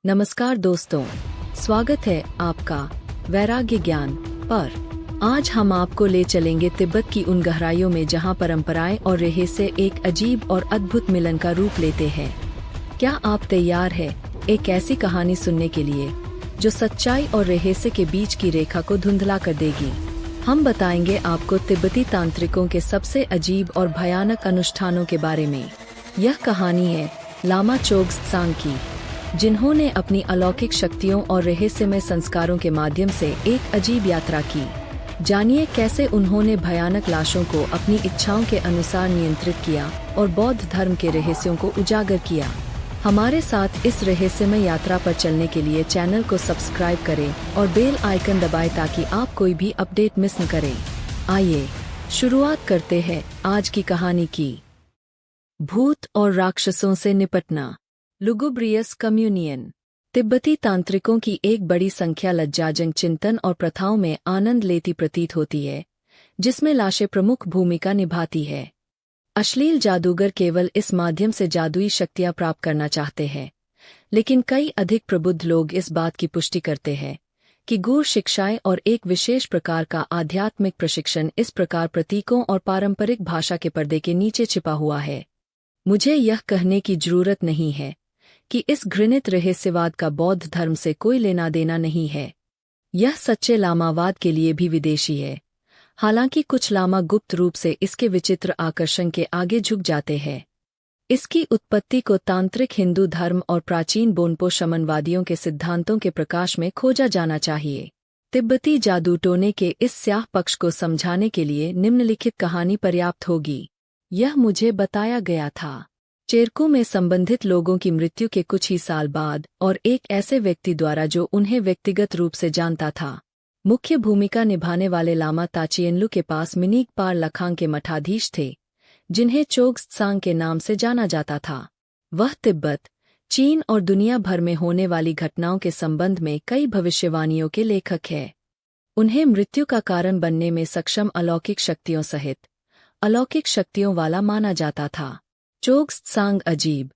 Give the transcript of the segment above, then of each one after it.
नमस्कार दोस्तों, स्वागत है आपका वैराग्य ज्ञान पर। आज हम आपको ले चलेंगे तिब्बत की उन गहराइयों में जहां परंपराएं और रहस्य एक अजीब और अद्भुत मिलन का रूप लेते हैं। क्या आप तैयार हैं एक ऐसी कहानी सुनने के लिए जो सच्चाई और रहस्य के बीच की रेखा को धुंधला कर देगी? हम बताएंगे आपको तिब्बती तांत्रिकों के सबसे अजीब और भयानक अनुष्ठानों के बारे में। यह कहानी है लामा चोग्स-त्सांग की, जिन्होंने अपनी अलौकिक शक्तियों और रहस्यमय संस्कारों के माध्यम से एक अजीब यात्रा की। जानिए कैसे उन्होंने भयानक लाशों को अपनी इच्छाओं के अनुसार नियंत्रित किया और बौद्ध धर्म के रहस्यों को उजागर किया। हमारे साथ इस रहस्यमय यात्रा पर चलने के लिए चैनल को सब्सक्राइब करें और बेल आइकन दबाएं ताकि आप कोई भी अपडेट मिस न करें। आइए शुरुआत करते हैं आज की कहानी की। भूत और राक्षसों से निपटना। लुगुब्रियस कम्युनियन। तिब्बती तांत्रिकों की एक बड़ी संख्या लज्जाजनक चिंतन और प्रथाओं में आनंद लेती प्रतीत होती है, जिसमें लाशें प्रमुख भूमिका निभाती है। अश्लील जादूगर केवल इस माध्यम से जादुई शक्तियां प्राप्त करना चाहते हैं, लेकिन कई अधिक प्रबुद्ध लोग इस बात की पुष्टि करते हैं कि गूढ़ शिक्षाएं और एक विशेष प्रकार का आध्यात्मिक प्रशिक्षण इस प्रकार प्रतीकों और पारंपरिक भाषा के पर्दे के नीचे छिपा हुआ है। मुझे यह कहने की जरूरत नहीं है कि इस घृणित रहस्यवाद का बौद्ध धर्म से कोई लेना देना नहीं है। यह सच्चे लामावाद के लिए भी विदेशी है। हालांकि कुछ लामा गुप्त रूप से इसके विचित्र आकर्षण के आगे झुक जाते हैं। इसकी उत्पत्ति को तांत्रिक हिंदू धर्म और प्राचीन बोनपो शमनवादियों के सिद्धांतों के प्रकाश में खोजा जाना चाहिए। तिब्बती जादूटोने के इस स्याह पक्ष को समझाने के लिए निम्नलिखित कहानी पर्याप्त होगी। यह मुझे बताया गया था चेरकू में संबंधित लोगों की मृत्यु के कुछ ही साल बाद, और एक ऐसे व्यक्ति द्वारा जो उन्हें व्यक्तिगत रूप से जानता था। मुख्य भूमिका निभाने वाले लामा ताचियनलू के पास मिनीक पार लखांग के मठाधीश थे, जिन्हें चोग्स-त्सांग के नाम से जाना जाता था। वह तिब्बत, चीन और दुनिया भर में होने वाली घटनाओं के संबंध में कई भविष्यवाणियों के लेखक हैं। उन्हें मृत्यु का कारण बनने में सक्षम अलौकिक शक्तियों सहित अलौकिक शक्तियों वाला माना जाता था। चोग्स-त्सांग अजीब,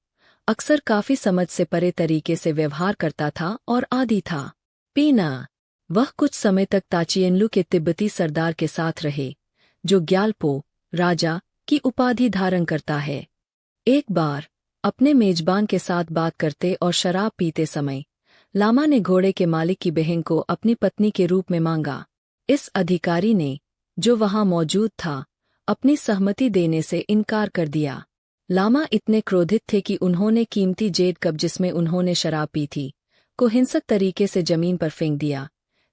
अक्सर काफी समझ से परे तरीके से व्यवहार करता था और आदी था। पीना। वह कुछ समय तक ताचियनलू के तिब्बती सरदार के साथ रहे, जो ग्यालपो राजा की उपाधि धारण करता है। एक बार अपने मेजबान के साथ बात करते और शराब पीते समय लामा ने घोड़े के मालिक की बहन को अपनी पत्नी के रूप में मांगा। इस अधिकारी ने, जो वहां मौजूद था, अपनी सहमति देने से इनकार कर दिया। लामा इतने क्रोधित थे कि उन्होंने कीमती जेड कप जिसमें उन्होंने शराब पी थी को हिंसक तरीके से जमीन पर फेंक दिया,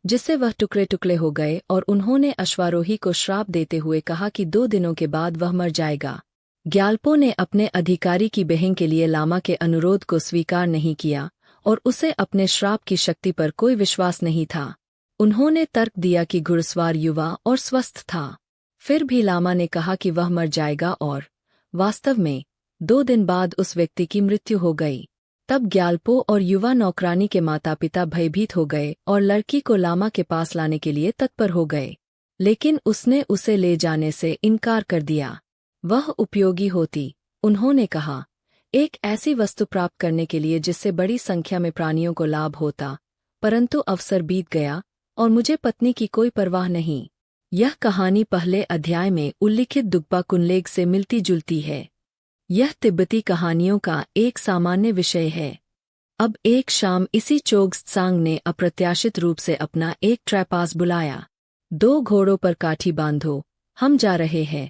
जिससे वह टुकड़े टुकड़े हो गए, और उन्होंने अश्वारोही को श्राप देते हुए कहा कि 2 दिनों के बाद वह मर जाएगा। ग्यालपो ने अपने अधिकारी की बहन के लिए लामा के अनुरोध को स्वीकार नहीं किया और उसे अपने श्राप की शक्ति पर कोई विश्वास नहीं था। उन्होंने तर्क दिया कि घुड़सवार युवा और स्वस्थ था। फिर भी लामा ने कहा कि वह मर जाएगा, और वास्तव में 2 दिन बाद उस व्यक्ति की मृत्यु हो गई। तब ग्यालपो और युवा नौकरानी के माता पिता भयभीत हो गए और लड़की को लामा के पास लाने के लिए तत्पर हो गए, लेकिन उसने उसे ले जाने से इनकार कर दिया। वह उपयोगी होती, उन्होंने कहा, एक ऐसी वस्तु प्राप्त करने के लिए जिससे बड़ी संख्या में प्राणियों को लाभ होता, परंतु अवसर बीत गया और मुझे पत्नी की कोई परवाह नहीं। यह कहानी पहले अध्याय में उल्लिखित दुग्पा कुनलेग से मिलती जुलती है। यह तिब्बती कहानियों का एक सामान्य विषय है। अब एक शाम इसी चोग्स-त्सांग ने अप्रत्याशित रूप से अपना एक ट्रैपास बुलाया। 2 घोड़ों पर काठी बांधो, हम जा रहे हैं,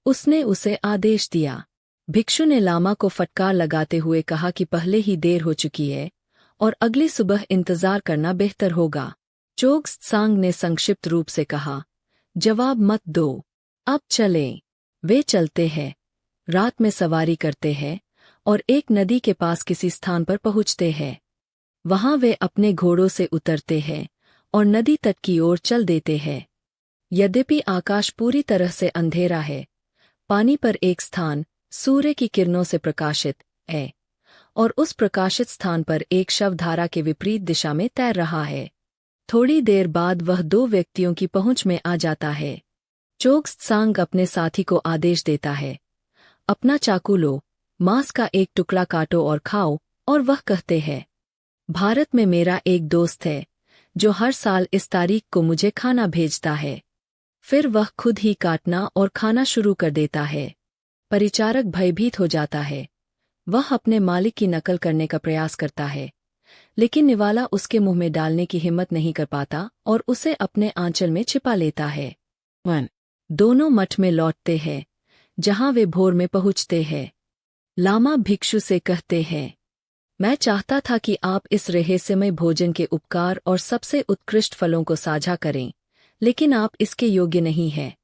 उसने उसे आदेश दिया। भिक्षु ने लामा को फटकार लगाते हुए कहा कि पहले ही देर हो चुकी है और अगली सुबह इंतजार करना बेहतर होगा। चोग्स-त्सांग ने संक्षिप्त रूप से कहा, जवाब मत दो, अब चलें। वे चलते हैं, रात में सवारी करते हैं और एक नदी के पास किसी स्थान पर पहुंचते हैं। वहां वे अपने घोड़ों से उतरते हैं और नदी तट की ओर चल देते हैं। यद्यपि आकाश पूरी तरह से अंधेरा है, पानी पर एक स्थान सूर्य की किरणों से प्रकाशित है, और उस प्रकाशित स्थान पर एक शवधारा के विपरीत दिशा में तैर रहा है। थोड़ी देर बाद वह 2 व्यक्तियों की पहुंच में आ जाता है। चोग्स-त्सांग अपने साथी को आदेश देता है, अपना चाकू लो, मांस का एक टुकड़ा काटो और खाओ, और वह कहते हैं, भारत में मेरा एक दोस्त है जो हर साल इस तारीख को मुझे खाना भेजता है। फिर वह खुद ही काटना और खाना शुरू कर देता है। परिचारक भयभीत हो जाता है। वह अपने मालिक की नकल करने का प्रयास करता है, लेकिन निवाला उसके मुंह में डालने की हिम्मत नहीं कर पाता और उसे अपने आंचल में छिपा लेता है। दोनों मठ में लौटते हैं, जहां वे भोर में पहुंचते हैं। लामा भिक्षु से कहते हैं, मैं चाहता था कि आप इस रहस्यमय भोजन के उपकार और सबसे उत्कृष्ट फलों को साझा करें, लेकिन आप इसके योग्य नहीं हैं।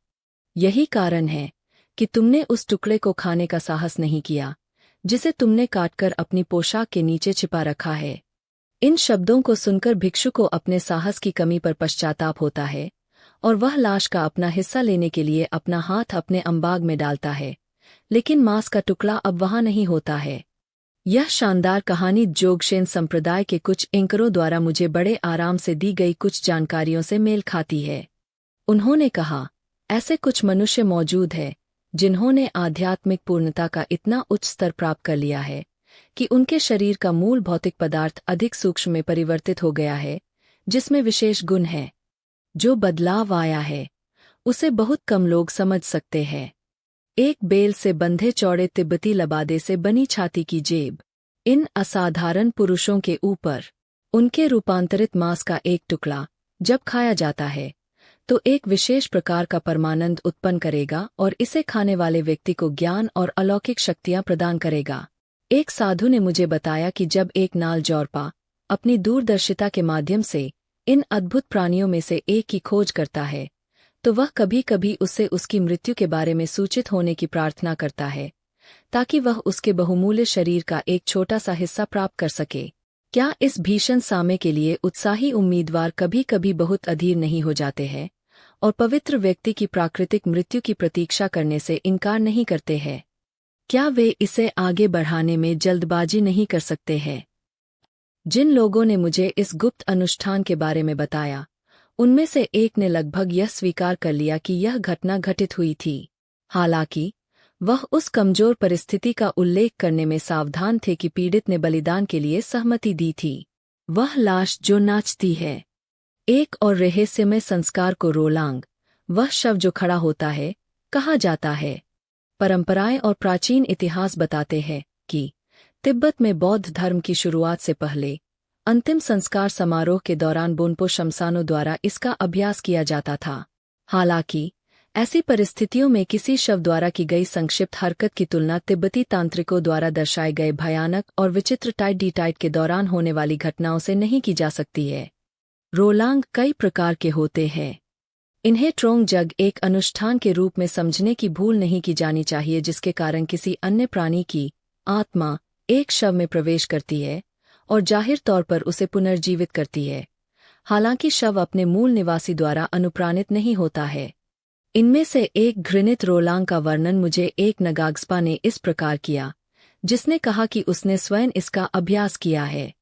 यही कारण है कि तुमने उस टुकड़े को खाने का साहस नहीं किया, जिसे तुमने काटकर अपनी पोशाक के नीचे छिपा रखा है। इन शब्दों को सुनकर भिक्षु को अपने साहस की कमी पर पश्चाताप होता है और वह लाश का अपना हिस्सा लेने के लिए अपना हाथ अपने अंबाग में डालता है, लेकिन मांस का टुकड़ा अब वहां नहीं होता है। यह शानदार कहानी जोगशेन संप्रदाय के कुछ एंकरों द्वारा मुझे बड़े आराम से दी गई कुछ जानकारियों से मेल खाती है। उन्होंने कहा, ऐसे कुछ मनुष्य मौजूद हैं जिन्होंने आध्यात्मिक पूर्णता का इतना उच्च स्तर प्राप्त कर लिया है कि उनके शरीर का मूल भौतिक पदार्थ अधिक सूक्ष्म में परिवर्तित हो गया है, जिसमें विशेष गुण है। जो बदलाव आया है उसे बहुत कम लोग समझ सकते हैं। एक बेल से बंधे चौड़े तिब्बती लबादे से बनी छाती की जेब। इन असाधारण पुरुषों के ऊपर उनके रूपांतरित मांस का एक टुकड़ा जब खाया जाता है तो एक विशेष प्रकार का परमानंद उत्पन्न करेगा और इसे खाने वाले व्यक्ति को ज्ञान और अलौकिक शक्तियां प्रदान करेगा। एक साधु ने मुझे बताया कि जब एक नाल जौरपा अपनी दूरदर्शिता के माध्यम से इन अद्भुत प्राणियों में से एक की खोज करता है, तो वह कभी कभी उससे उसकी मृत्यु के बारे में सूचित होने की प्रार्थना करता है, ताकि वह उसके बहुमूल्य शरीर का एक छोटा सा हिस्सा प्राप्त कर सके। क्या इस भीषण सामे के लिए उत्साही उम्मीदवार कभी कभी बहुत अधीर नहीं हो जाते हैं और पवित्र व्यक्ति की प्राकृतिक मृत्यु की प्रतीक्षा करने से इनकार नहीं करते हैं? क्या वे इसे आगे बढ़ाने में जल्दबाजी नहीं कर सकते हैं? जिन लोगों ने मुझे इस गुप्त अनुष्ठान के बारे में बताया, उनमें से एक ने लगभग यह स्वीकार कर लिया कि यह घटना घटित हुई थी। हालांकि वह उस कमजोर परिस्थिति का उल्लेख करने में सावधान थे कि पीड़ित ने बलिदान के लिए सहमति दी थी। वह लाश जो नाचती है। एक और रहस्यमय संस्कार को रोलांग, वह शव जो खड़ा होता है, कहा जाता है। परंपराएं और प्राचीन इतिहास बताते हैं कि तिब्बत में बौद्ध धर्म की शुरुआत से पहले अंतिम संस्कार समारोह के दौरान बोनपो शमशानों द्वारा इसका अभ्यास किया जाता था। हालांकि ऐसी परिस्थितियों में किसी शव द्वारा की गई संक्षिप्त हरकत की तुलना तिब्बती तांत्रिकों द्वारा दर्शाए गए भयानक और विचित्र टाइट के दौरान होने वाली घटनाओं से नहीं की जा सकती है। रोलांग कई प्रकार के होते हैं। इन्हें ट्रोंग जग एक अनुष्ठान के रूप में समझने की भूल नहीं की जानी चाहिए, जिसके कारण किसी अन्य प्राणी की आत्मा एक शव में प्रवेश करती है और जाहिर तौर पर उसे पुनर्जीवित करती है, हालांकि शव अपने मूल निवासी द्वारा अनुप्राणित नहीं होता है। इनमें से एक घृणित रोलांग का वर्णन मुझे एक नगाग्स्पा ने इस प्रकार किया, जिसने कहा कि उसने स्वयं इसका अभ्यास किया है।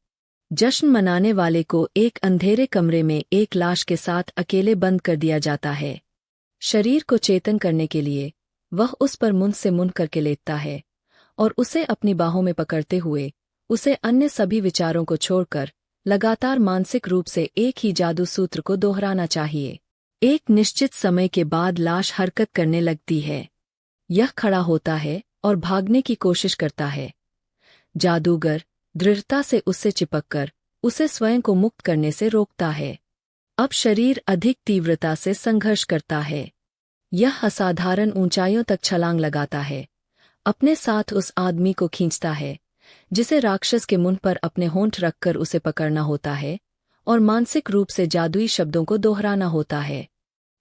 जश्न मनाने वाले को एक अंधेरे कमरे में एक लाश के साथ अकेले बंद कर दिया जाता है। शरीर को चेतन करने के लिए वह उस पर मुंह से मुंह करके लेटता है और उसे अपनी बाहों में पकड़ते हुए उसे अन्य सभी विचारों को छोड़कर लगातार मानसिक रूप से एक ही जादू सूत्र को दोहराना चाहिए। एक निश्चित समय के बाद लाश हरकत करने लगती है। यह खड़ा होता है और भागने की कोशिश करता है। जादूगर दृढ़ता से उससे चिपककर उसे स्वयं को मुक्त करने से रोकता है। अब शरीर अधिक तीव्रता से संघर्ष करता है। यह असाधारण ऊंचाइयों तक छलांग लगाता है, अपने साथ उस आदमी को खींचता है जिसे राक्षस के मुंह पर अपने होंठ रखकर उसे पकड़ना होता है और मानसिक रूप से जादुई शब्दों को दोहराना होता है।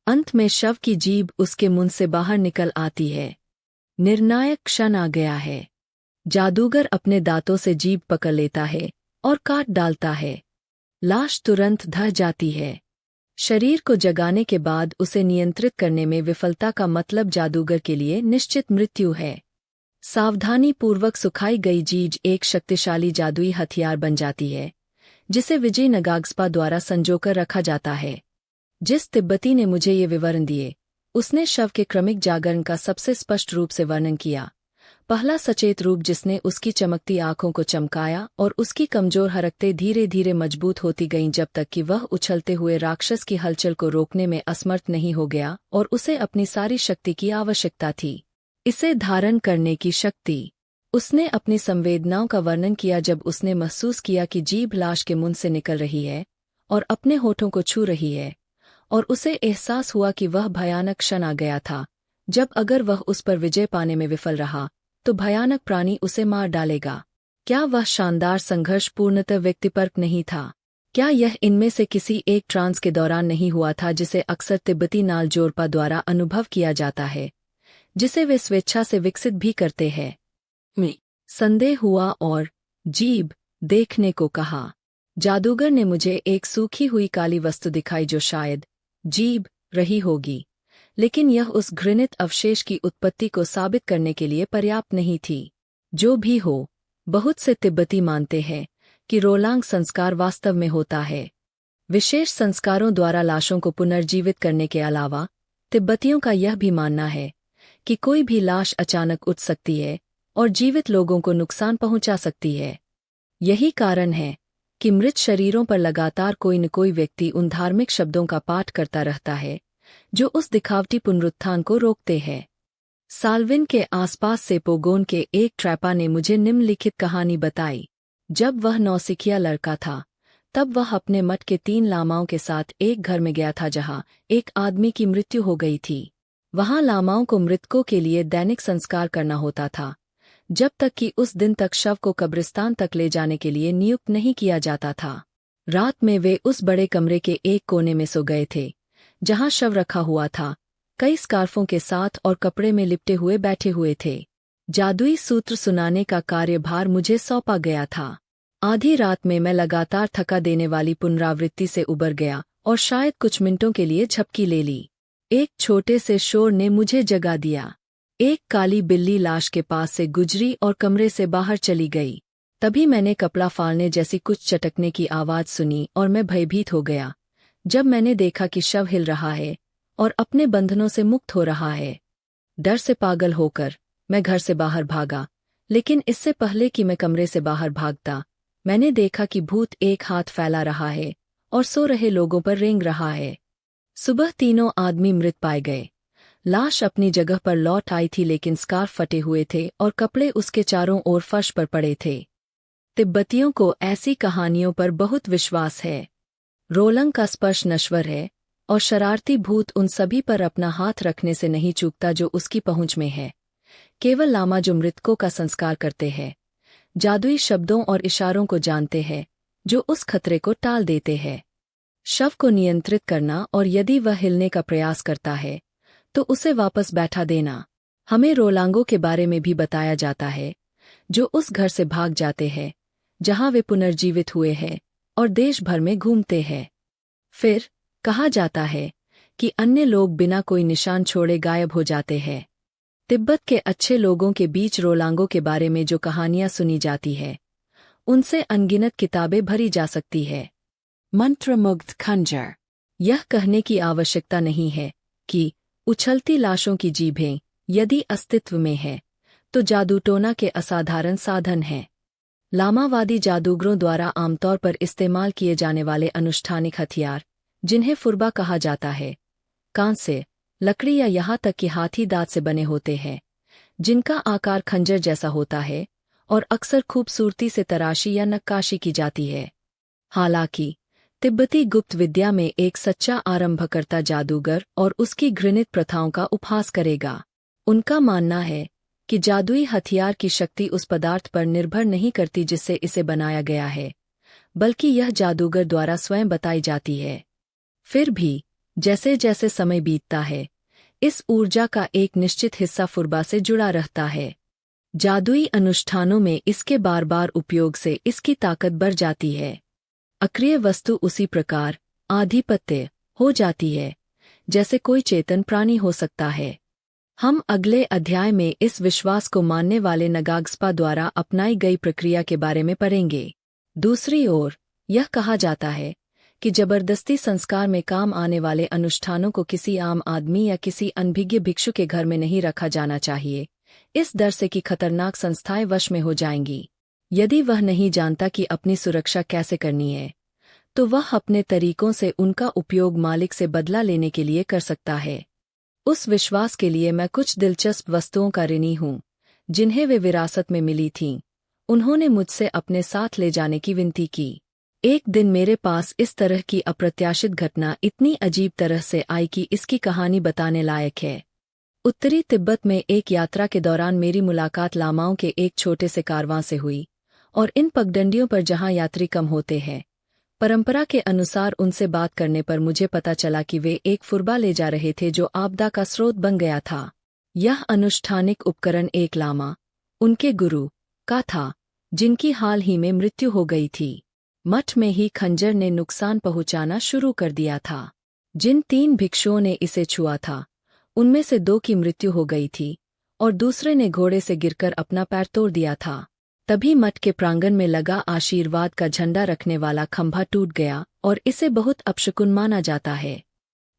अंत में शव की जीभ उसके मुंह से बाहर निकल आती है। निर्णायक क्षण आ गया है। जादूगर अपने दांतों से जीभ पकड़ लेता है और काट डालता है। लाश तुरंत ढह जाती है। शरीर को जगाने के बाद उसे नियंत्रित करने में विफलता का मतलब जादूगर के लिए निश्चित मृत्यु है। सावधानीपूर्वक सुखाई गई जीज एक शक्तिशाली जादुई हथियार बन जाती है, जिसे विजय नगाग्स्पा द्वारा संजोकर रखा जाता है। जिस तिब्बती ने मुझे ये विवरण दिए, उसने शव के क्रमिक जागरण का सबसे स्पष्ट रूप से वर्णन किया, पहला सचेत रूप जिसने उसकी चमकती आंखों को चमकाया और उसकी कमजोर हरकतें धीरे धीरे मजबूत होती गईं जब तक कि वह उछलते हुए राक्षस की हलचल को रोकने में असमर्थ नहीं हो गया और उसे अपनी सारी शक्ति की आवश्यकता थी। इसे धारण करने की शक्ति। उसने अपनी संवेदनाओं का वर्णन किया जब उसने महसूस किया कि जीभ लाश के मुंह से निकल रही है और अपने होठों को छू रही है, और उसे एहसास हुआ कि वह भयानक क्षण आ गया था जब अगर वह उस पर विजय पाने में विफल रहा तो भयानक प्राणी उसे मार डालेगा। क्या वह शानदार संघर्ष पूर्णतः व्यक्तिपरक नहीं था? क्या यह इनमें से किसी एक ट्रांस के दौरान नहीं हुआ था जिसे अक्सर तिब्बती नाल जोरपा द्वारा अनुभव किया जाता है, जिसे वे स्वेच्छा से विकसित भी करते हैं? में संदेह हुआ और जीभ देखने को कहा। जादूगर ने मुझे एक सूखी हुई काली वस्तु दिखाई जो शायद जीभ रही होगी, लेकिन यह उस घृणित अवशेष की उत्पत्ति को साबित करने के लिए पर्याप्त नहीं थी। जो भी हो, बहुत से तिब्बती मानते हैं कि रोलांग संस्कार वास्तव में होता है। विशेष संस्कारों द्वारा लाशों को पुनर्जीवित करने के अलावा तिब्बतियों का यह भी मानना है कि कोई भी लाश अचानक उठ सकती है और जीवित लोगों को नुकसान पहुंचा सकती है। यही कारण है कि मृत शरीरों पर लगातार कोई न कोई व्यक्ति उन धार्मिक शब्दों का पाठ करता रहता है जो उस दिखावटी पुनरुत्थान को रोकते हैं। साल्विन के आसपास से पोगोन के एक ट्रैपा ने मुझे निम्नलिखित कहानी बताई। जब वह नौसिखिया लड़का था तब वह अपने मठ के 3 लामाओं के साथ एक घर में गया था जहां एक आदमी की मृत्यु हो गई थी। वहां लामाओं को मृतकों के लिए दैनिक संस्कार करना होता था जब तक कि उस दिन तक शव को कब्रिस्तान तक ले जाने के लिए नियुक्त नहीं किया जाता था। रात में वे उस बड़े कमरे के एक कोने में सो गए थे जहां शव रखा हुआ था, कई स्कार्फों के साथ और कपड़े में लिपटे हुए बैठे हुए थे। जादुई सूत्र सुनाने का कार्यभार मुझे सौंपा गया था। आधी रात में मैं लगातार थका देने वाली पुनरावृत्ति से उबर गया और शायद कुछ मिनटों के लिए झपकी ले ली। एक छोटे से शोर ने मुझे जगा दिया। एक काली बिल्ली लाश के पास से गुजरी और कमरे से बाहर चली गई। तभी मैंने कपड़ा फाड़ने जैसी कुछ चटकने की आवाज सुनी और मैं भयभीत हो गया जब मैंने देखा कि शव हिल रहा है और अपने बंधनों से मुक्त हो रहा है। डर से पागल होकर मैं घर से बाहर भागा, लेकिन इससे पहले कि मैं कमरे से बाहर भागता, मैंने देखा कि भूत एक हाथ फैला रहा है और सो रहे लोगों पर रेंग रहा है। सुबह तीनों आदमी मृत पाए गए। लाश अपनी जगह पर लौट आई थी लेकिन स्कार्फ फटे हुए थे और कपड़े उसके चारों ओर फर्श पर पड़े थे। तिब्बतियों को ऐसी कहानियों पर बहुत विश्वास है। रोलंग का स्पर्श नश्वर है और शरारती भूत उन सभी पर अपना हाथ रखने से नहीं चूकता जो उसकी पहुंच में है। केवल लामा जो मृतकों का संस्कार करते हैं, जादुई शब्दों और इशारों को जानते हैं जो उस खतरे को टाल देते हैं। शव को नियंत्रित करना और यदि वह हिलने का प्रयास करता है तो उसे वापस बैठा देना। हमें रोलांगों के बारे में भी बताया जाता है जो उस घर से भाग जाते हैं जहां वे पुनर्जीवित हुए हैं और देश भर में घूमते हैं। फिर कहा जाता है कि अन्य लोग बिना कोई निशान छोड़े गायब हो जाते हैं। तिब्बत के अच्छे लोगों के बीच रोलांगों के बारे में जो कहानियां सुनी जाती है उनसे अनगिनत किताबें भरी जा सकती है। मंत्रमुग्ध खंजर। यह कहने की आवश्यकता नहीं है कि उछलती लाशों की जीभें यदि अस्तित्व में है तो जादूटोना के असाधारण साधन हैं। लामावादी जादूगरों द्वारा आमतौर पर इस्तेमाल किए जाने वाले अनुष्ठानिक हथियार, जिन्हें फुरबा कहा जाता है, कांच से, लकड़ी या यहाँ तक कि हाथी दांत से बने होते हैं, जिनका आकार खंजर जैसा होता है और अक्सर खूबसूरती से तराशी या नक्काशी की जाती है। हालांकि तिब्बती गुप्त विद्या में एक सच्चा आरंभकर्ता जादूगर और उसकी घृणित प्रथाओं का उपहास करेगा। उनका मानना है कि जादुई हथियार की शक्ति उस पदार्थ पर निर्भर नहीं करती जिससे इसे बनाया गया है, बल्कि यह जादूगर द्वारा स्वयं बताई जाती है। फिर भी जैसे जैसे समय बीतता है, इस ऊर्जा का एक निश्चित हिस्सा फुरबा से जुड़ा रहता है। जादुई अनुष्ठानों में इसके बार बार उपयोग से इसकी ताकत बढ़ जाती है। अक्रिय वस्तु उसी प्रकार आधिपत्य हो जाती है जैसे कोई चेतन प्राणी हो सकता है। हम अगले अध्याय में इस विश्वास को मानने वाले नगाग्स्पा द्वारा अपनाई गई प्रक्रिया के बारे में पढ़ेंगे। दूसरी ओर, यह कहा जाता है कि जबरदस्ती संस्कार में काम आने वाले अनुष्ठानों को किसी आम आदमी या किसी अनभिज्ञ भिक्षु के घर में नहीं रखा जाना चाहिए, इस डर से कि खतरनाक संस्थाएं वश में हो जाएंगी। यदि वह नहीं जानता कि अपनी सुरक्षा कैसे करनी है, तो वह अपने तरीकों से उनका उपयोग मालिक से बदला लेने के लिए कर सकता है। उस विश्वास के लिए मैं कुछ दिलचस्प वस्तुओं का ऋणी हूँ, जिन्हें वे विरासत में मिली थीं। उन्होंने मुझसे अपने साथ ले जाने की विनती की। एक दिन मेरे पास इस तरह की अप्रत्याशित घटना इतनी अजीब तरह से आई कि इसकी कहानी बताने लायक है। उत्तरी तिब्बत में एक यात्रा के दौरान मेरी मुलाकात लामाओं के एक छोटे से कारवां से हुई, और इन पगडंडियों पर जहां यात्री कम होते हैं, परंपरा के अनुसार उनसे बात करने पर मुझे पता चला कि वे एक फुरबा ले जा रहे थे जो आपदा का स्रोत बन गया था। यह अनुष्ठानिक उपकरण एक लामा, उनके गुरु, का था, जिनकी हाल ही में मृत्यु हो गई थी। मठ में ही खंजर ने नुकसान पहुंचाना शुरू कर दिया था। जिन 3 भिक्षुओं ने इसे छुआ था, उनमें से 2 की मृत्यु हो गई थी, और दूसरे ने घोड़े से गिरकर अपना पैर तोड़ दिया था। तभी मठ के प्रांगण में लगा आशीर्वाद का झंडा रखने वाला खंभा टूट गया, और इसे बहुत अपशकुन माना जाता है।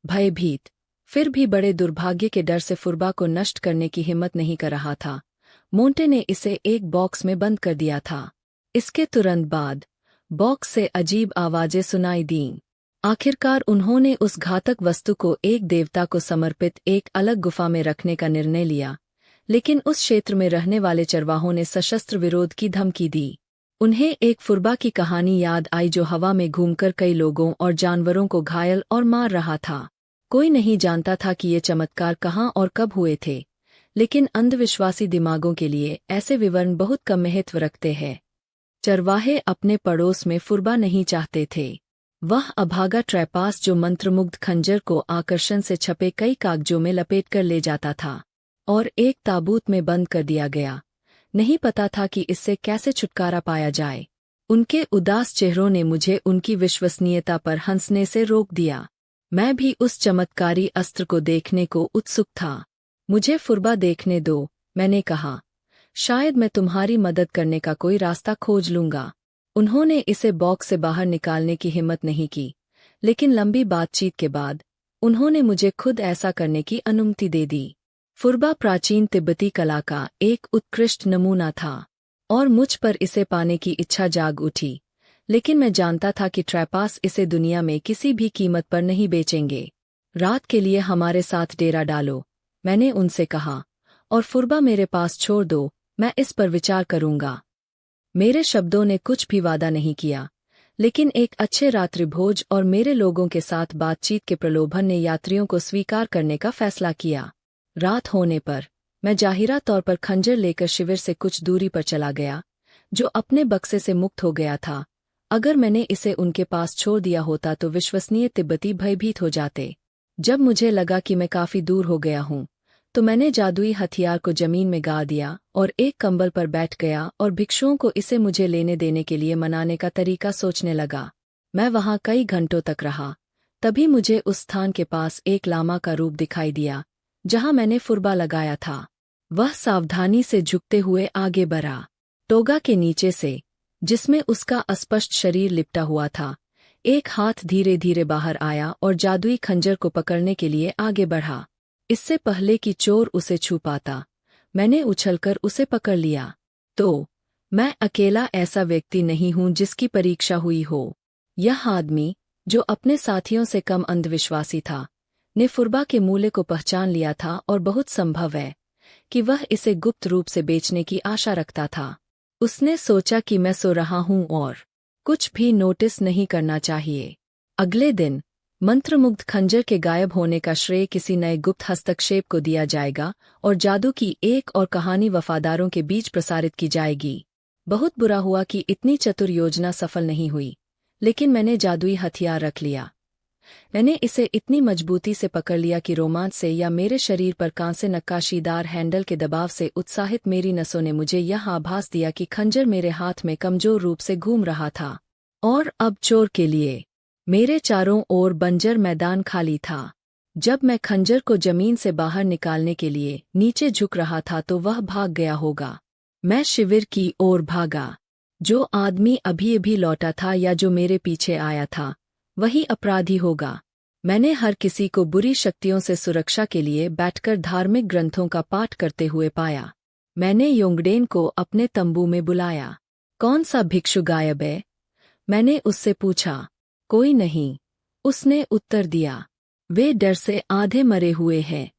भयभीत, फिर भी बड़े दुर्भाग्य के डर से फुरबा को नष्ट करने की हिम्मत नहीं कर रहा था, मोंटे ने इसे एक बॉक्स में बंद कर दिया था। इसके तुरंत बाद बॉक्स से अजीब आवाजें सुनाई दीं। आखिरकार उन्होंने उस घातक वस्तु को एक देवता को समर्पित एक अलग गुफा में रखने का निर्णय लिया, लेकिन उस क्षेत्र में रहने वाले चरवाहों ने सशस्त्र विरोध की धमकी दी। उन्हें एक फुरबा की कहानी याद आई जो हवा में घूमकर कई लोगों और जानवरों को घायल और मार रहा था। कोई नहीं जानता था कि ये चमत्कार कहाँ और कब हुए थे, लेकिन अंधविश्वासी दिमागों के लिए ऐसे विवरण बहुत कम महत्व रखते हैं। चरवाहे अपने पड़ोस में फुरबा नहीं चाहते थे। वह अभागा ट्रैपास जो मंत्रमुग्ध खंजर को आकर्षण से छपे कई कागजों में लपेटकर ले जाता था और एक ताबूत में बंद कर दिया गया, नहीं पता था कि इससे कैसे छुटकारा पाया जाए। उनके उदास चेहरों ने मुझे उनकी विश्वसनीयता पर हंसने से रोक दिया। मैं भी उस चमत्कारी अस्त्र को देखने को उत्सुक था। मुझे फुरबा देखने दो, मैंने कहा। शायद मैं तुम्हारी मदद करने का कोई रास्ता खोज लूंगा। उन्होंने इसे बॉक्स से बाहर निकालने की हिम्मत नहीं की, लेकिन लंबी बातचीत के बाद उन्होंने मुझे खुद ऐसा करने की अनुमति दे दी। फुरबा प्राचीन तिब्बती कला का एक उत्कृष्ट नमूना था, और मुझ पर इसे पाने की इच्छा जाग उठी, लेकिन मैं जानता था कि ट्रैपास इसे दुनिया में किसी भी कीमत पर नहीं बेचेंगे। रात के लिए हमारे साथ डेरा डालो, मैंने उनसे कहा, और फुरबा मेरे पास छोड़ दो, मैं इस पर विचार करूंगा। मेरे शब्दों ने कुछ भी वादा नहीं किया, लेकिन एक अच्छे रात्रिभोज और मेरे लोगों के साथ बातचीत के प्रलोभन ने यात्रियों को स्वीकार करने का फैसला किया। रात होने पर मैं जाहिरा तौर पर खंजर लेकर शिविर से कुछ दूरी पर चला गया, जो अपने बक्से से मुक्त हो गया था। अगर मैंने इसे उनके पास छोड़ दिया होता तो विश्वसनीय तिब्बती भयभीत हो जाते। जब मुझे लगा कि मैं काफी दूर हो गया हूँ, तो मैंने जादुई हथियार को जमीन में गाड़ दिया और एक कंबल पर बैठ गया और भिक्षुओं को इसे मुझे लेने देने के लिए मनाने का तरीका सोचने लगा। मैं वहां कई घंटों तक रहा। तभी मुझे उस स्थान के पास एक लामा का रूप दिखाई दिया, जहां मैंने फुरबा लगाया था। वह सावधानी से झुकते हुए आगे बढ़ा। टोगा के नीचे से, जिसमें उसका अस्पष्ट शरीर लिपटा हुआ था, एक हाथ धीरे धीरे बाहर आया और जादुई खंजर को पकड़ने के लिए आगे बढ़ा। इससे पहले कि चोर उसे छू पाता, मैंने उछलकर उसे पकड़ लिया। तो मैं अकेला ऐसा व्यक्ति नहीं हूं जिसकी परीक्षा हुई हो। यह आदमी, जो अपने साथियों से कम अंधविश्वासी था, ने फुरबा के मूल्य को पहचान लिया था, और बहुत संभव है कि वह इसे गुप्त रूप से बेचने की आशा रखता था। उसने सोचा कि मैं सो रहा हूं और कुछ भी नोटिस नहीं करना चाहिए। अगले दिन मंत्रमुग्ध खंजर के गायब होने का श्रेय किसी नए गुप्त हस्तक्षेप को दिया जाएगा, और जादू की एक और कहानी वफादारों के बीच प्रसारित की जाएगी। बहुत बुरा हुआ कि इतनी चतुर योजना सफल नहीं हुई, लेकिन मैंने जादुई हथियार रख लिया। मैंने इसे इतनी मजबूती से पकड़ लिया कि रोमांच से या मेरे शरीर पर कांसे नक्काशीदार हैंडल के दबाव से उत्साहित मेरी नसों ने मुझे यह आभास दिया कि खंजर मेरे हाथ में कमजोर रूप से घूम रहा था। और अब चोर के लिए मेरे चारों ओर बंजर मैदान खाली था। जब मैं खंजर को जमीन से बाहर निकालने के लिए नीचे झुक रहा था तो वह भाग गया होगा। मैं शिविर की ओर भागा। जो आदमी अभी अभी लौटा था या जो मेरे पीछे आया था, वही अपराधी होगा। मैंने हर किसी को बुरी शक्तियों से सुरक्षा के लिए बैठकर धार्मिक ग्रंथों का पाठ करते हुए पाया। मैंने योंगडेन को अपने तंबू में बुलाया। कौन सा भिक्षु गायब है? मैंने उससे पूछा। कोई नहीं, उसने उत्तर दिया। वे डर से आधे मरे हुए हैं।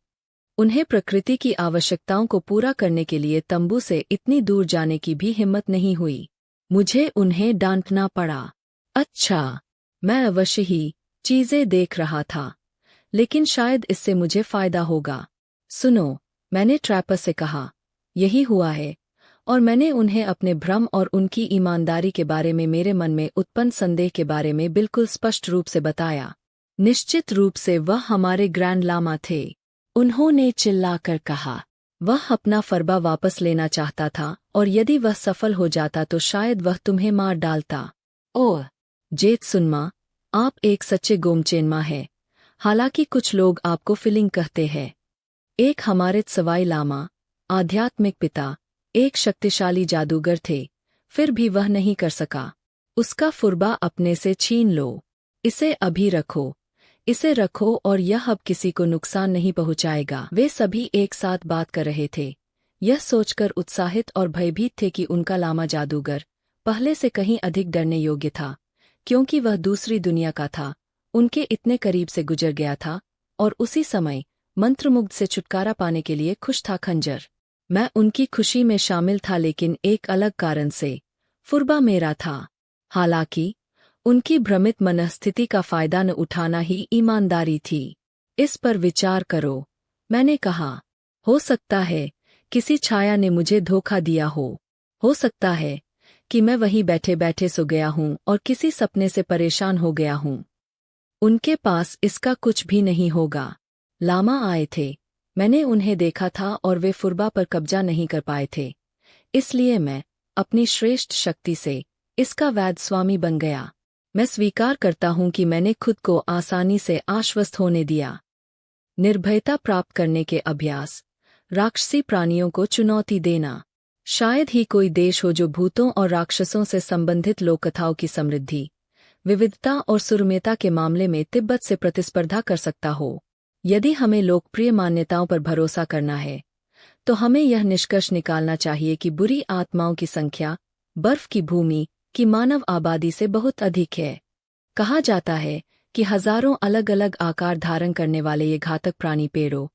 उन्हें प्रकृति की आवश्यकताओं को पूरा करने के लिए तंबू से इतनी दूर जाने की भी हिम्मत नहीं हुई। मुझे उन्हें डांटना पड़ा। अच्छा, मैं अवश्य ही चीजें देख रहा था, लेकिन शायद इससे मुझे फायदा होगा। सुनो, मैंने ट्रैपर से कहा, यही हुआ है। और मैंने उन्हें अपने भ्रम और उनकी ईमानदारी के बारे में मेरे मन में उत्पन्न संदेह के बारे में बिल्कुल स्पष्ट रूप से बताया। निश्चित रूप से वह हमारे ग्रैंड लामा थे, उन्होंने चिल्लाकर कहा। वह अपना फरबा वापस लेना चाहता था, और यदि वह सफल हो जाता तो शायद वह तुम्हें मार डालता। ओह जेत्सुनमा, आप एक सच्चे गोमचेनमा हैं। हालांकि कुछ लोग आपको फिलिंग कहते हैं। एक हमारे सवाई लामा, आध्यात्मिक पिता, एक शक्तिशाली जादूगर थे, फिर भी वह नहीं कर सका। उसका फुरबा अपने से छीन लो। इसे अभी रखो, इसे रखो, और यह अब किसी को नुकसान नहीं पहुंचाएगा। वे सभी एक साथ बात कर रहे थे, यह सोचकर उत्साहित और भयभीत थे कि उनका लामा जादूगर पहले से कहीं अधिक डरने योग्य था, क्योंकि वह दूसरी दुनिया का था, उनके इतने करीब से गुजर गया था, और उसी समय मंत्रमुग्ध से छुटकारा पाने के लिए खुश था खंजर। मैं उनकी खुशी में शामिल था, लेकिन एक अलग कारण से। फुरबा मेरा था। हालांकि उनकी भ्रमित मनस्थिति का फायदा न उठाना ही ईमानदारी थी। इस पर विचार करो, मैंने कहा। हो सकता है किसी छाया ने मुझे धोखा दिया हो सकता है कि मैं वहीं बैठे बैठे सो गया हूं और किसी सपने से परेशान हो गया हूं। उनके पास इसका कुछ भी नहीं होगा। लामा आए थे, मैंने उन्हें देखा था, और वे फुरबा पर कब्जा नहीं कर पाए थे। इसलिए मैं अपनी श्रेष्ठ शक्ति से इसका वैध स्वामी बन गया। मैं स्वीकार करता हूं कि मैंने खुद को आसानी से आश्वस्त होने दिया। निर्भयता प्राप्त करने के अभ्यास, राक्षसी प्राणियों को चुनौती देना। शायद ही कोई देश हो जो भूतों और राक्षसों से संबंधित लोककथाओं की समृद्धि, विविधता और सुरम्यता के मामले में तिब्बत से प्रतिस्पर्धा कर सकता हो। यदि हमें लोकप्रिय मान्यताओं पर भरोसा करना है, तो हमें यह निष्कर्ष निकालना चाहिए कि बुरी आत्माओं की संख्या बर्फ की भूमि की मानव आबादी से बहुत अधिक है। कहा जाता है कि हजारों अलग अलग आकार धारण करने वाले ये घातक प्राणी पेड़ों,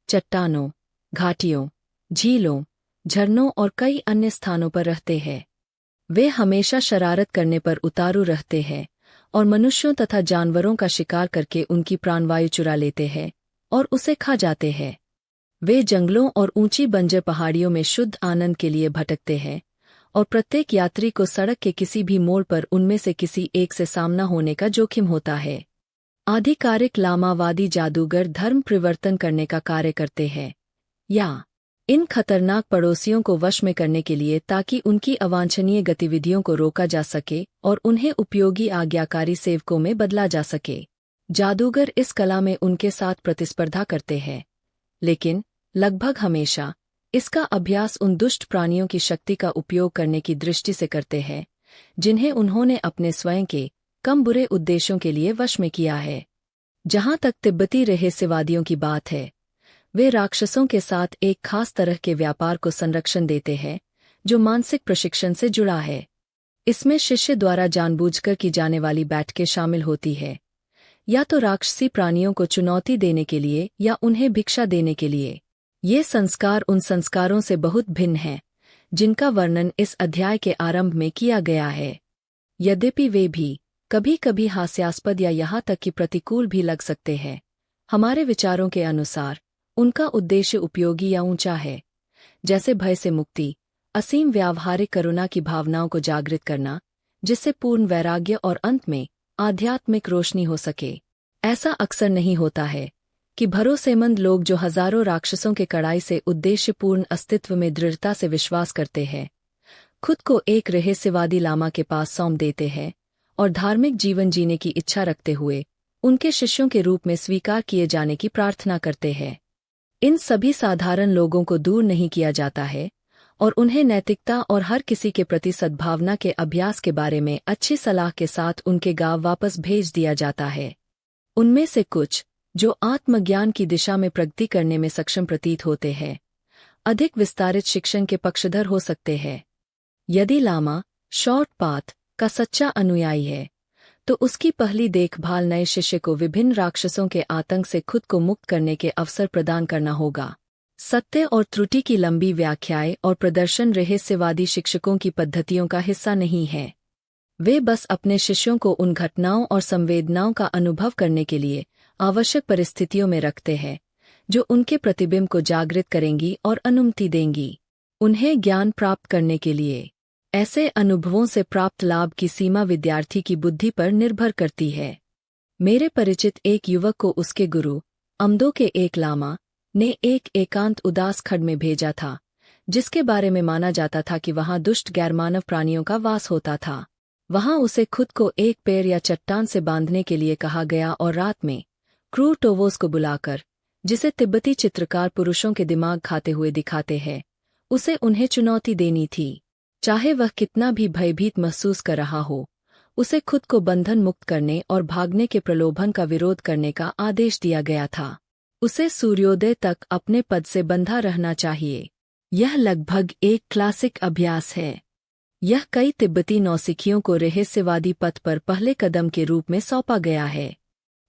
चट्टानों, घाटियों, झीलों, झरनों और कई अन्य स्थानों पर रहते हैं। वे हमेशा शरारत करने पर उतारू रहते हैं और मनुष्यों तथा जानवरों का शिकार करके उनकी प्राणवायु चुरा लेते हैं और उसे खा जाते हैं। वे जंगलों और ऊंची बंजर पहाड़ियों में शुद्ध आनंद के लिए भटकते हैं, और प्रत्येक यात्री को सड़क के किसी भी मोड़ पर उनमें से किसी एक से सामना होने का जोखिम होता है। आधिकारिक लामावादी जादूगर धर्म परिवर्तन करने का कार्य करते हैं, या इन खतरनाक पड़ोसियों को वश में करने के लिए, ताकि उनकी अवांछनीय गतिविधियों को रोका जा सके और उन्हें उपयोगी आज्ञाकारी सेवकों में बदला जा सके। जादूगर इस कला में उनके साथ प्रतिस्पर्धा करते हैं, लेकिन लगभग हमेशा इसका अभ्यास उन दुष्ट प्राणियों की शक्ति का उपयोग करने की दृष्टि से करते हैं, जिन्हें उन्होंने अपने स्वयं के कम बुरे उद्देश्यों के लिए वश में किया है। जहां तक तिब्बती रहस्यवादियों की बात है, वे राक्षसों के साथ एक खास तरह के व्यापार को संरक्षण देते हैं, जो मानसिक प्रशिक्षण से जुड़ा है। इसमें शिष्य द्वारा जानबूझकर की जाने वाली बैठकें शामिल होती है, या तो राक्षसी प्राणियों को चुनौती देने के लिए या उन्हें भिक्षा देने के लिए। ये संस्कार उन संस्कारों से बहुत भिन्न हैं, जिनका वर्णन इस अध्याय के आरंभ में किया गया है। यद्यपि वे भी कभी कभी हास्यास्पद या यहाँ तक कि प्रतिकूल भी लग सकते हैं, हमारे विचारों के अनुसार उनका उद्देश्य उपयोगी या ऊंचा है, जैसे भय से मुक्ति, असीम व्यावहारिक करुणा की भावनाओं को जागृत करना, जिससे पूर्ण वैराग्य और अंत में आध्यात्मिक रोशनी हो सके। ऐसा अक्सर नहीं होता है कि भरोसेमंद लोग जो हजारों राक्षसों के कड़ाई से उद्देश्यपूर्ण अस्तित्व में दृढ़ता से विश्वास करते हैं, खुद को एक रहस्यवादी लामा के पास सौंप देते हैं और धार्मिक जीवन जीने की इच्छा रखते हुए उनके शिष्यों के रूप में स्वीकार किए जाने की प्रार्थना करते हैं। इन सभी साधारण लोगों को दूर नहीं किया जाता है और उन्हें नैतिकता और हर किसी के प्रति सद्भावना के अभ्यास के बारे में अच्छी सलाह के साथ उनके गांव वापस भेज दिया जाता है। उनमें से कुछ, जो आत्मज्ञान की दिशा में प्रगति करने में सक्षम प्रतीत होते हैं, अधिक विस्तारित शिक्षण के पक्षधर हो सकते हैं। यदि लामा शॉर्ट पाथ का सच्चा अनुयायी है तो उसकी पहली देखभाल नए शिष्य को विभिन्न राक्षसों के आतंक से खुद को मुक्त करने के अवसर प्रदान करना होगा। सत्य और त्रुटि की लंबी व्याख्याएं और प्रदर्शन रहस्यवादी शिक्षकों की पद्धतियों का हिस्सा नहीं है। वे बस अपने शिष्यों को उन घटनाओं और संवेदनाओं का अनुभव करने के लिए आवश्यक परिस्थितियों में रखते हैं जो उनके प्रतिबिंब को जागृत करेंगी और अनुमति देंगी। उन्हें ज्ञान प्राप्त करने के लिए ऐसे अनुभवों से प्राप्त लाभ की सीमा विद्यार्थी की बुद्धि पर निर्भर करती है। मेरे परिचित एक युवक को उसके गुरु अमदो के एक लामा ने एक एकांत उदास खड्ड में भेजा था, जिसके बारे में माना जाता था कि वहां दुष्ट गैरमानव प्राणियों का वास होता था। वहां उसे खुद को एक पेड़ या चट्टान से बांधने के लिए कहा गया और रात में क्रू टोवोस को बुलाकर, जिसे तिब्बती चित्रकार पुरुषों के दिमाग खाते हुए दिखाते हैं, उसे उन्हें चुनौती देनी थी। चाहे वह कितना भी भयभीत महसूस कर रहा हो, उसे खुद को बंधन मुक्त करने और भागने के प्रलोभन का विरोध करने का आदेश दिया गया था। उसे सूर्योदय तक अपने पद से बंधा रहना चाहिए। यह लगभग एक क्लासिक अभ्यास है। यह कई तिब्बती नौसिखियों को रहस्यवादी पथ पर पहले कदम के रूप में सौंपा गया है।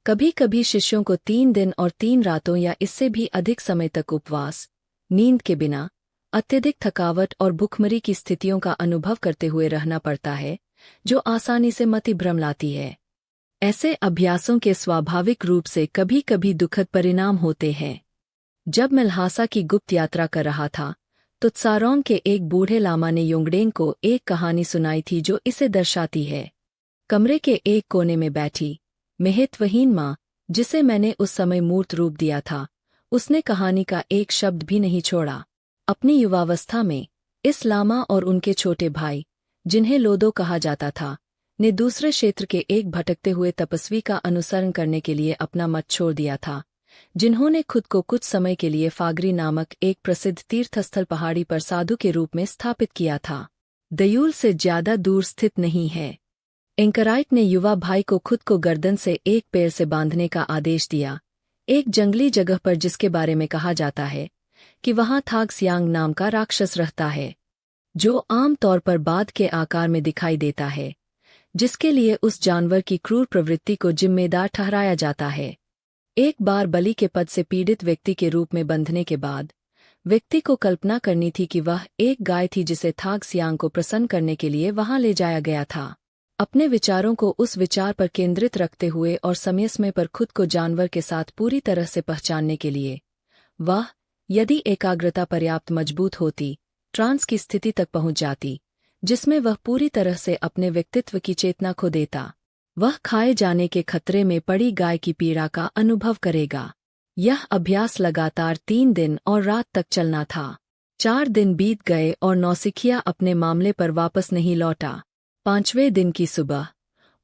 कभी कभी शिष्यों को 3 दिन और 3 रातों या इससे भी अधिक समय तक उपवास, नींद के बिना, अत्यधिक थकावट और भूखमरी की स्थितियों का अनुभव करते हुए रहना पड़ता है, जो आसानी से मतिभ्रम लाती है। ऐसे अभ्यासों के स्वाभाविक रूप से कभी कभी दुखद परिणाम होते हैं। जब मैं ल्हासा की गुप्त यात्रा कर रहा था तो त्सारोंग के एक बूढ़े लामा ने योंगडेंग को एक कहानी सुनाई थी जो इसे दर्शाती है। कमरे के एक कोने में बैठी महत्वहीन माँ, जिसे मैंने उस समय मूर्त रूप दिया था, उसने कहानी का एक शब्द भी नहीं छोड़ा। अपनी युवावस्था में इस लामा और उनके छोटे भाई, जिन्हें लोदो कहा जाता था, ने दूसरे क्षेत्र के एक भटकते हुए तपस्वी का अनुसरण करने के लिए अपना मत छोड़ दिया था, जिन्होंने खुद को कुछ समय के लिए फागरी नामक एक प्रसिद्ध तीर्थस्थल पहाड़ी पर साधु के रूप में स्थापित किया था। दयूल से ज्यादा दूर स्थित नहीं है। एंकराइट ने युवा भाई को खुद को गर्दन से एक पेड़ से बांधने का आदेश दिया, एक जंगली जगह पर जिसके बारे में कहा जाता है कि वहां थागसियांग नाम का राक्षस रहता है, जो आम तौर पर बाघ के आकार में दिखाई देता है, जिसके लिए उस जानवर की क्रूर प्रवृत्ति को जिम्मेदार ठहराया जाता है। एक बार बलि के पद से पीड़ित व्यक्ति के रूप में बंधने के बाद व्यक्ति को कल्पना करनी थी कि वह एक गाय थी जिसे थागसियांग को प्रसन्न करने के लिए वहां ले जाया गया था। अपने विचारों को उस विचार पर केंद्रित रखते हुए और समय समय पर खुद को जानवर के साथ पूरी तरह से पहचानने के लिए वह, यदि एकाग्रता पर्याप्त मजबूत होती, ट्रांस की स्थिति तक पहुंच जाती, जिसमें वह पूरी तरह से अपने व्यक्तित्व की चेतना खो देता। वह खाए जाने के खतरे में पड़ी गाय की पीड़ा का अनुभव करेगा। यह अभ्यास लगातार 3 दिन और रात तक चलना था। 4 दिन बीत गए और नौसिखिया अपने मामले पर वापस नहीं लौटा। 5वें दिन की सुबह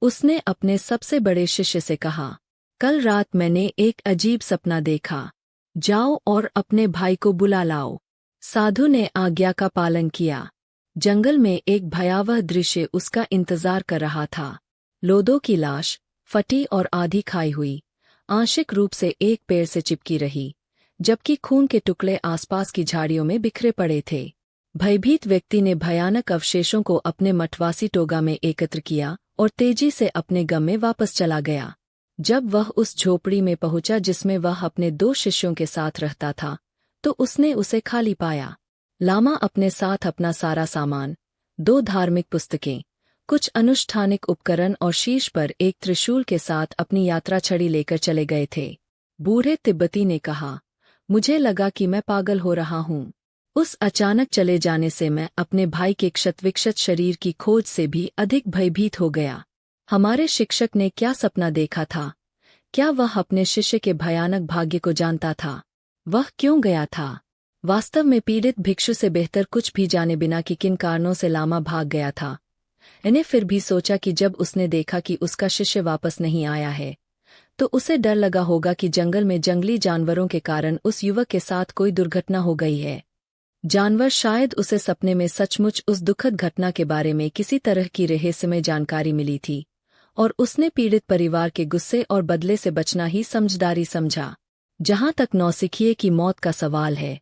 उसने अपने सबसे बड़े शिष्य से कहा, कल रात मैंने एक अजीब सपना देखा, जाओ और अपने भाई को बुला लाओ। साधु ने आज्ञा का पालन किया। जंगल में एक भयावह दृश्य उसका इंतजार कर रहा था। लोदो की लाश, फटी और आधी खाई हुई, आंशिक रूप से एक पेड़ से चिपकी रही, जबकि खून के टुकड़े आसपास की झाड़ियों में बिखरे पड़े थे। भयभीत व्यक्ति ने भयानक अवशेषों को अपने मठवासी टोगा में एकत्र किया और तेजी से अपने गम में वापस चला गया। जब वह उस झोपड़ी में पहुंचा जिसमें वह अपने 2 शिष्यों के साथ रहता था, तो उसने उसे खाली पाया। लामा अपने साथ अपना सारा सामान, 2 धार्मिक पुस्तकें, कुछ अनुष्ठानिक उपकरण और शीर्ष पर एक त्रिशूल के साथ अपनी यात्रा छड़ी लेकर चले गए थे। बूढ़े तिब्बती ने कहा, मुझे लगा कि मैं पागल हो रहा हूँ। उस अचानक चले जाने से मैं अपने भाई के क्षतविक्षत शरीर की खोज से भी अधिक भयभीत हो गया। हमारे शिक्षक ने क्या सपना देखा था? क्या वह अपने शिष्य के भयानक भाग्य को जानता था? वह क्यों गया था? वास्तव में पीड़ित भिक्षु से बेहतर कुछ भी जाने बिना कि किन कारणों से लामा भाग गया था। मैंने फिर भी सोचा कि जब उसने देखा कि उसका शिष्य वापस नहीं आया है, तो उसे डर लगा होगा कि जंगल में जंगली जानवरों के कारण उस युवक के साथ कोई दुर्घटना हो गई है। जानवर शायद उसे सपने में सचमुच उस दुखद घटना के बारे में किसी तरह की रहस्यमय जानकारी मिली थी, और उसने पीड़ित परिवार के गुस्से और बदले से बचना ही समझदारी समझा। जहां तक नौसिखिए की मौत का सवाल है,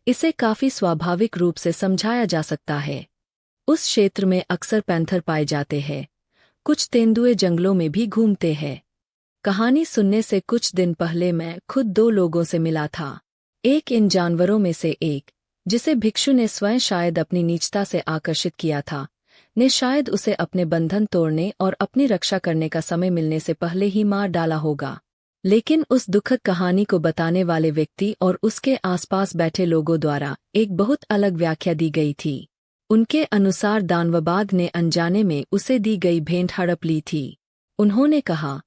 इसे काफी स्वाभाविक रूप से समझाया जा सकता है। उस क्षेत्र में अक्सर पैंथर पाए जाते हैं। कुछ तेंदुए जंगलों में भी घूमते हैं। कहानी सुनने से कुछ दिन पहले मैं खुद दो लोगों से मिला था। एक इन जानवरों में से एक, जिसे भिक्षु ने स्वयं शायद अपनी नीचता से आकर्षित किया था, ने शायद उसे अपने बंधन तोड़ने और अपनी रक्षा करने का समय मिलने से पहले ही मार डाला होगा। लेकिन उस दुखद कहानी को बताने वाले व्यक्ति और उसके आसपास बैठे लोगों द्वारा एक बहुत अलग व्याख्या दी गई थी। उनके अनुसार दानवबाघ ने अनजाने में उसे दी गई भेंट हड़प ली थी। उन्होंने कहा,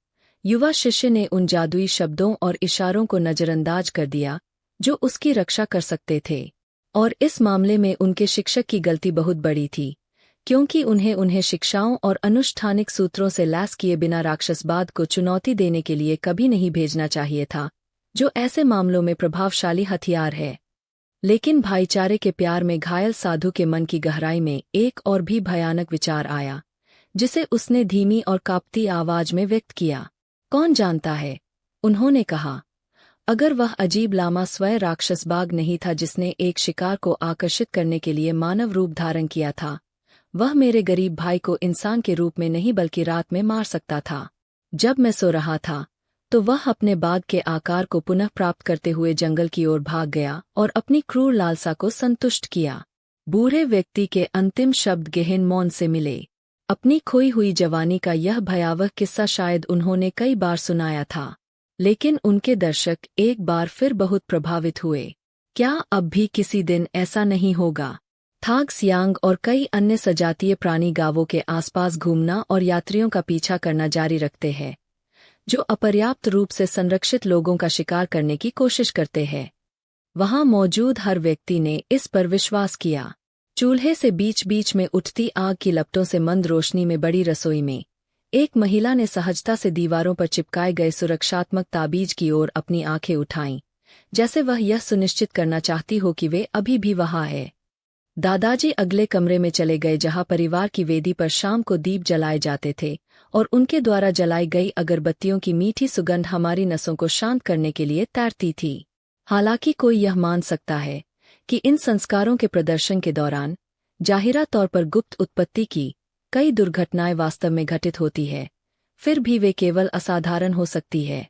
युवा शिष्य ने उन जादुई शब्दों और इशारों को नजरअंदाज कर दिया जो उसकी रक्षा कर सकते थे, और इस मामले में उनके शिक्षक की गलती बहुत बड़ी थी, क्योंकि उन्हें शिक्षाओं और अनुष्ठानिक सूत्रों से लैस किए बिना राक्षसवाद को चुनौती देने के लिए कभी नहीं भेजना चाहिए था, जो ऐसे मामलों में प्रभावशाली हथियार है। लेकिन भाईचारे के प्यार में घायल साधु के मन की गहराई में एक और भी भयानक विचार आया, जिसे उसने धीमी और कांपती आवाज में व्यक्त किया। कौन जानता है, उन्होंने कहा, अगर वह अजीब लामा स्वयं राक्षसबाघ नहीं था जिसने एक शिकार को आकर्षित करने के लिए मानव रूप धारण किया था, वह मेरे गरीब भाई को इंसान के रूप में नहीं बल्कि रात में मार सकता था। जब मैं सो रहा था तो वह अपने बाघ के आकार को पुनः प्राप्त करते हुए जंगल की ओर भाग गया और अपनी क्रूर लालसा को संतुष्ट किया। बूढ़े व्यक्ति के अंतिम शब्द गहन मौन से मिले। अपनी खोई हुई जवानी का यह भयावह किस्सा शायद उन्होंने कई बार सुनाया था, लेकिन उनके दर्शक एक बार फिर बहुत प्रभावित हुए। क्या अब भी किसी दिन ऐसा नहीं होगा? थाग सियांग और कई अन्य सजातीय प्राणी गांवों के आसपास घूमना और यात्रियों का पीछा करना जारी रखते हैं, जो अपर्याप्त रूप से संरक्षित लोगों का शिकार करने की कोशिश करते हैं। वहां मौजूद हर व्यक्ति ने इस पर विश्वास किया। चूल्हे से बीच बीच में उठती आग की लपटों से मंद रोशनी में बड़ी रसोई में एक महिला ने सहजता से दीवारों पर चिपकाए गए सुरक्षात्मक ताबीज की ओर अपनी आंखें उठाईं, जैसे वह यह सुनिश्चित करना चाहती हो कि वे अभी भी वहां है। दादाजी अगले कमरे में चले गए, जहां परिवार की वेदी पर शाम को दीप जलाए जाते थे और उनके द्वारा जलाई गई अगरबत्तियों की मीठी सुगंध हमारी नसों को शांत करने के लिए तैरती थी। हालांकि कोई यह मान सकता है कि इन संस्कारों के प्रदर्शन के दौरान जाहिरा तौर पर गुप्त उत्पत्ति की कई दुर्घटनाएं वास्तव में घटित होती है, फिर भी वे केवल असाधारण हो सकती है।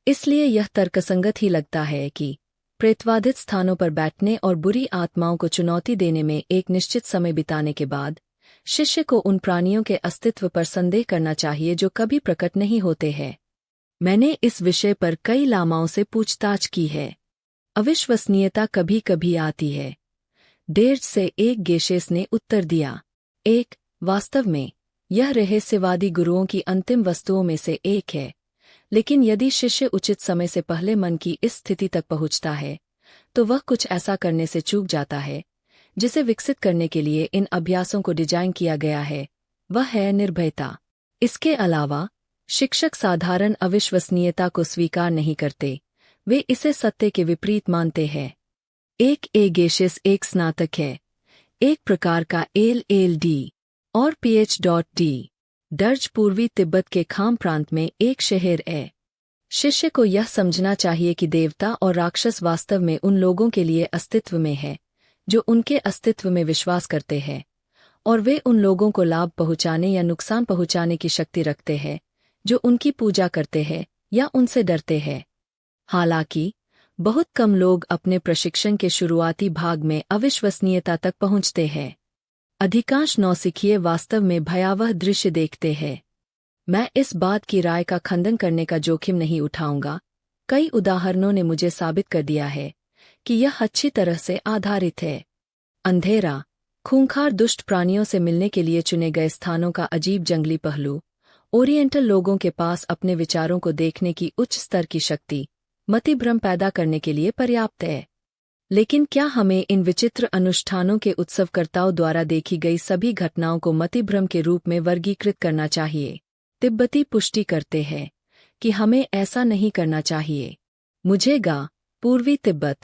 इसलिए यह तर्कसंगत ही लगता है कि प्रेतवाधित स्थानों पर बैठने और बुरी आत्माओं को चुनौती देने में एक निश्चित समय बिताने के बाद शिष्य को उन प्राणियों के अस्तित्व पर संदेह करना चाहिए जो कभी प्रकट नहीं होते हैं। मैंने इस विषय पर कई लामाओं से पूछताछ की है। अविश्वसनीयता कभी कभी आती है। देर से एक गेशेस ने उत्तर दिया। एक, वास्तव में यह रहस्यवादी गुरुओं की अंतिम वस्तुओं में से एक है, लेकिन यदि शिष्य उचित समय से पहले मन की इस स्थिति तक पहुंचता है तो वह कुछ ऐसा करने से चूक जाता है जिसे विकसित करने के लिए इन अभ्यासों को डिजाइन किया गया है। वह है निर्भयता। इसके अलावा शिक्षक साधारण अविश्वसनीयता को स्वीकार नहीं करते, वे इसे सत्य के विपरीत मानते हैं। एक एगेशिस एक स्नातक है, एक प्रकार का LLD और PhD, दर्ज पूर्वी तिब्बत के खाम प्रांत में एक शहर है। शिष्य को यह समझना चाहिए कि देवता और राक्षस वास्तव में उन लोगों के लिए अस्तित्व में है जो उनके अस्तित्व में विश्वास करते हैं, और वे उन लोगों को लाभ पहुंचाने या नुकसान पहुंचाने की शक्ति रखते हैं जो उनकी पूजा करते हैं या उनसे डरते हैं। हालांकि बहुत कम लोग अपने प्रशिक्षण के शुरुआती भाग में अविश्वसनीयता तक पहुंचते हैं। अधिकांश नौसिखिए वास्तव में भयावह दृश्य देखते हैं। मैं इस बात की राय का खंडन करने का जोखिम नहीं उठाऊंगा। कई उदाहरणों ने मुझे साबित कर दिया है कि यह अच्छी तरह से आधारित है। अंधेरा, खूंखार दुष्ट प्राणियों से मिलने के लिए चुने गए स्थानों का अजीब जंगली पहलू, ओरिएंटल लोगों के पास अपने विचारों को देखने की उच्च स्तर की शक्ति मतिभ्रम पैदा करने के लिए पर्याप्त है। लेकिन क्या हमें इन विचित्र अनुष्ठानों के उत्सवकर्ताओं द्वारा देखी गई सभी घटनाओं को मतिभ्रम के रूप में वर्गीकृत करना चाहिए? तिब्बती पुष्टि करते हैं कि हमें ऐसा नहीं करना चाहिए। मुझे पूर्वी तिब्बत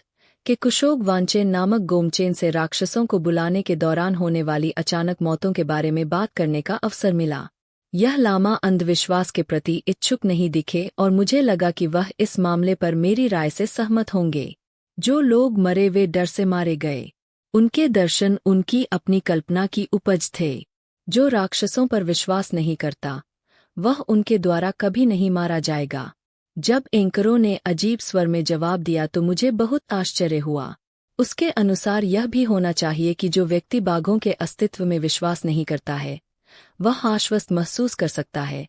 के कुशोक वांचेन नामक गोमचेन से राक्षसों को बुलाने के दौरान होने वाली अचानक मौतों के बारे में बात करने का अवसर मिला। यह लामा अंधविश्वास के प्रति इच्छुक नहीं दिखे और मुझे लगा कि वह इस मामले पर मेरी राय से सहमत होंगे। जो लोग मरे वे डर से मारे गए। उनके दर्शन उनकी अपनी कल्पना की उपज थे। जो राक्षसों पर विश्वास नहीं करता, वह उनके द्वारा कभी नहीं मारा जाएगा। जब एंकरों ने अजीब स्वर में जवाब दिया तो मुझे बहुत आश्चर्य हुआ। उसके अनुसार यह भी होना चाहिए कि जो व्यक्ति बाघों के अस्तित्व में विश्वास नहीं करता है, वह आश्वस्त महसूस कर सकता है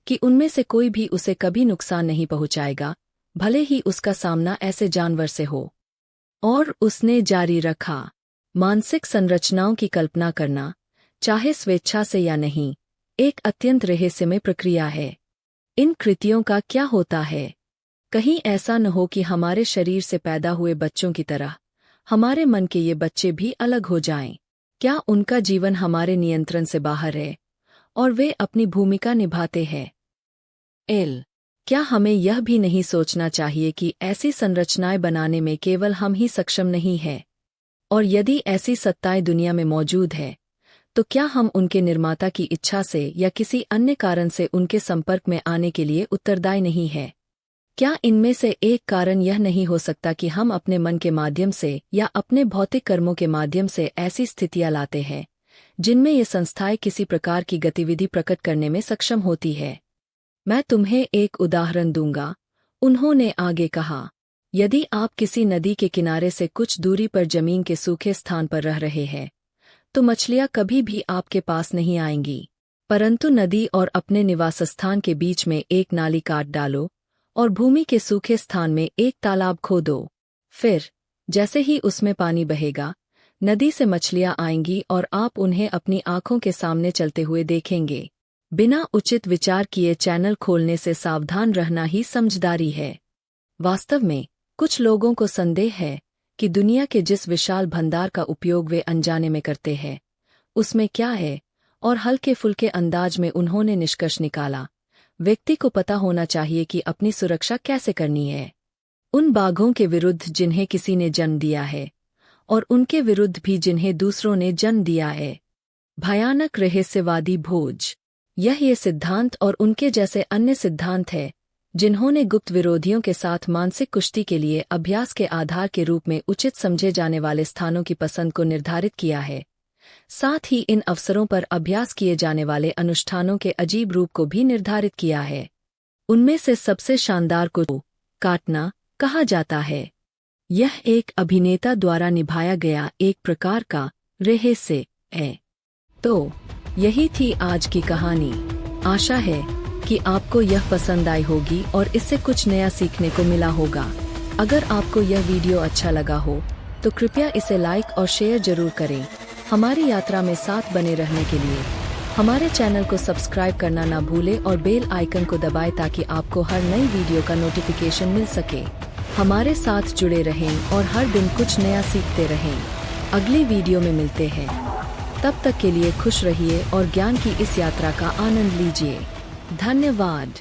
कि उनमें से कोई भी उसे कभी नुकसान नहीं पहुंचाएगा, भले ही उसका सामना ऐसे जानवर से हो। और उसने जारी रखा, मानसिक संरचनाओं की कल्पना करना, चाहे स्वेच्छा से या नहीं, एक अत्यंत रहस्यमय प्रक्रिया है। इन कृतियों का क्या होता है? कहीं ऐसा न हो कि हमारे शरीर से पैदा हुए बच्चों की तरह हमारे मन के ये बच्चे भी अलग हो जाएं? क्या उनका जीवन हमारे नियंत्रण से बाहर है और वे अपनी भूमिका निभाते हैं? क्या हमें यह भी नहीं सोचना चाहिए कि ऐसी संरचनाएं बनाने में केवल हम ही सक्षम नहीं हैं? और यदि ऐसी सत्ताएं दुनिया में मौजूद है, तो क्या हम उनके निर्माता की इच्छा से या किसी अन्य कारण से उनके संपर्क में आने के लिए उत्तरदायी नहीं है? क्या इनमें से एक कारण यह नहीं हो सकता कि हम अपने मन के माध्यम से या अपने भौतिक कर्मों के माध्यम से ऐसी स्थितियां लाते हैं जिनमें ये संस्थाएं किसी प्रकार की गतिविधि प्रकट करने में सक्षम होती है? मैं तुम्हें एक उदाहरण दूंगा, उन्होंने आगे कहा। यदि आप किसी नदी के किनारे से कुछ दूरी पर जमीन के सूखे स्थान पर रह रहे हैं, तो मछलियां कभी भी आपके पास नहीं आएंगी। परंतु नदी और अपने निवास स्थान के बीच में एक नाली काट डालो और भूमि के सूखे स्थान में एक तालाब खोदो। फिर जैसे ही उसमें पानी बहेगा, नदी से मछलियां आएंगी और आप उन्हें अपनी आंखों के सामने चलते हुए देखेंगे। बिना उचित विचार किए चैनल खोलने से सावधान रहना ही समझदारी है। वास्तव में कुछ लोगों को संदेह है कि दुनिया के जिस विशाल भंडार का उपयोग वे अनजाने में करते हैं, उसमें क्या है, और हल्के फुल्के अंदाज में उन्होंने निष्कर्ष निकाला, व्यक्ति को पता होना चाहिए कि अपनी सुरक्षा कैसे करनी है। उन बाघों के विरुद्ध जिन्हें किसी ने जन्म दिया है, और उनके विरुद्ध भी जिन्हें दूसरों ने जन्म दिया है। भयानक रहस्यवादी भोज। यह ये सिद्धांत और उनके जैसे अन्य सिद्धांत है जिन्होंने गुप्त विरोधियों के साथ मानसिक कुश्ती के लिए अभ्यास के आधार के रूप में उचित समझे जाने वाले स्थानों की पसंद को निर्धारित किया है। साथ ही इन अवसरों पर अभ्यास किए जाने वाले अनुष्ठानों के अजीब रूप को भी निर्धारित किया है। उनमें से सबसे शानदार को काटना कहा जाता है। यह एक अभिनेता द्वारा निभाया गया एक प्रकार का रहस्य है। तो यही थी आज की कहानी। आशा है कि आपको यह पसंद आई होगी और इससे कुछ नया सीखने को मिला होगा। अगर आपको यह वीडियो अच्छा लगा हो तो कृपया इसे लाइक और शेयर जरूर करें। हमारी यात्रा में साथ बने रहने के लिए हमारे चैनल को सब्सक्राइब करना ना भूलें और बेल आइकन को दबाएं ताकि आपको हर नई वीडियो का नोटिफिकेशन मिल सके। हमारे साथ जुड़े रहें और हर दिन कुछ नया सीखते रहें। अगली वीडियो में मिलते हैं। तब तक के लिए खुश रहिए और ज्ञान की इस यात्रा का आनंद लीजिए। धन्यवाद।